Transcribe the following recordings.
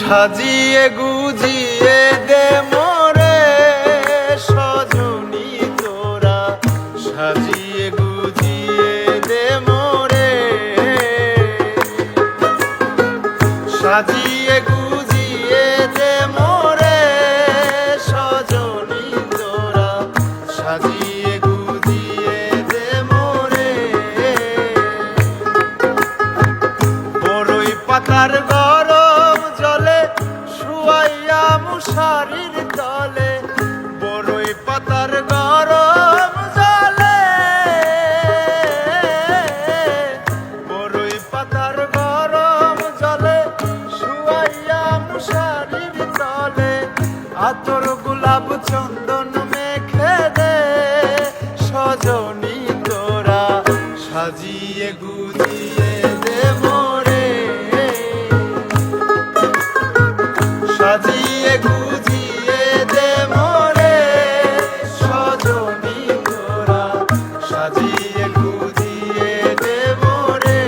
সাজিয়ে গুজিয়ে দে মোরে সজনী তোরা, সাজিয়ে গুজিয়ে দে মোরে, সাজিয়ে গুজিয়ে দে মোরে সজনী তোরা, সাজিয়ে গুজিয়ে দে মোরে। বড়ই পাতার গরম জলে শুয়াইয়া মশারির তলে, বড়ই পাতার গরম জলে, বড়ই পাতার গরম জলে শুয়াইয়া মশারির তলে, আতর গোলাপ চন্দন মেখে দে সজনী তোরা, সাজিয়ে গুজিয়ে দে মোরে, সাজিয়ে গুজিয়ে দে মোরে সজনী তোরা, সাজিয়ে গুজিয়ে দে মোরে।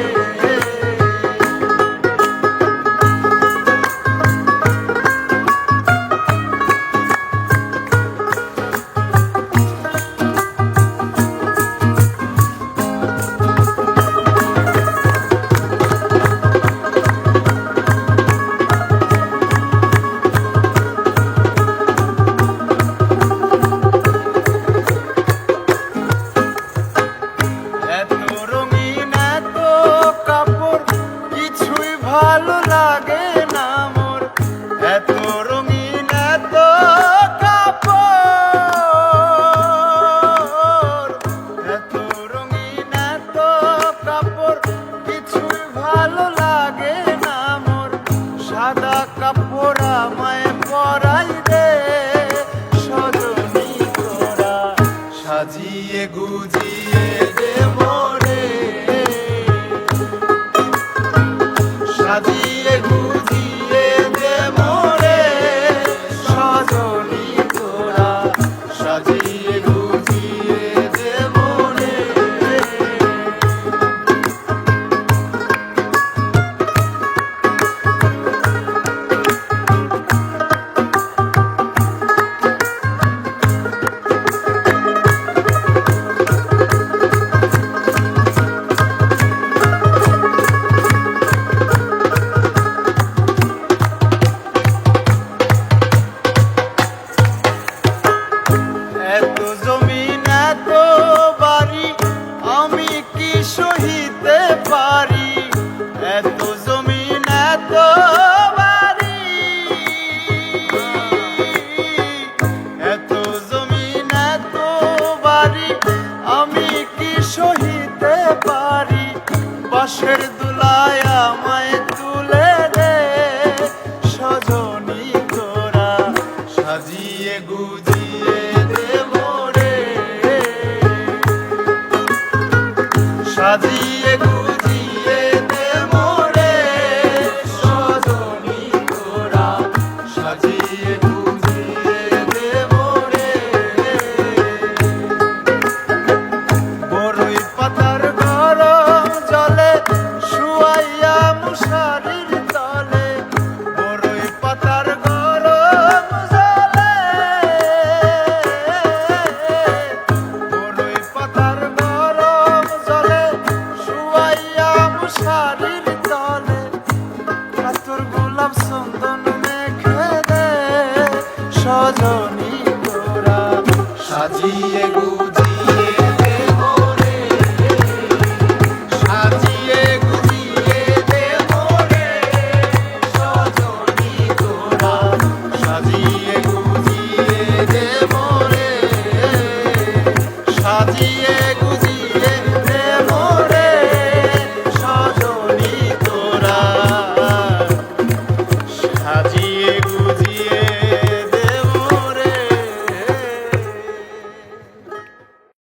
ভালো লাগে না মোর এত রঙিন এত কাপড়, এত রঙিন এত কাপড় কিছুই ভালো লাগে না মোর, সাদা কাপড় আমায় পরাই দে সজনী তোরা, সাজিয়ে গুজিয়ে দে মোরে, সাজিয়ে গুজিয়ে দে মোরে সজনী তোরা, সাজিয়ে গুজিয়ে দে মোরে। এত জমিন এত বাড়ি আমি কি সহিতে পারি, এত জমিন এত বাড়ি, এত জমিন এত বাড়ি আমি কি সহিতে পারি, বাঁশের দুলায় আমায় তুলে দে সজনী তোরা, সাজিয়ে গুজিয়ে দে মোরে, সাজিয়ে গুজিয়ে দে মোরে সজনী তোরা, সাজিয়ে গুজিয়ে দে মোরে। বড়ই পাতার গরম জলে শুয়াইয়া মশারির তলে, বড়ই পাতার গরম জলে, বড়ই পাতার গরম জলে শুয়াইয়া মশারির তলে, আতর গোলাপ চন্দন মেখে দে সজনী তোরা, সাজিয়ে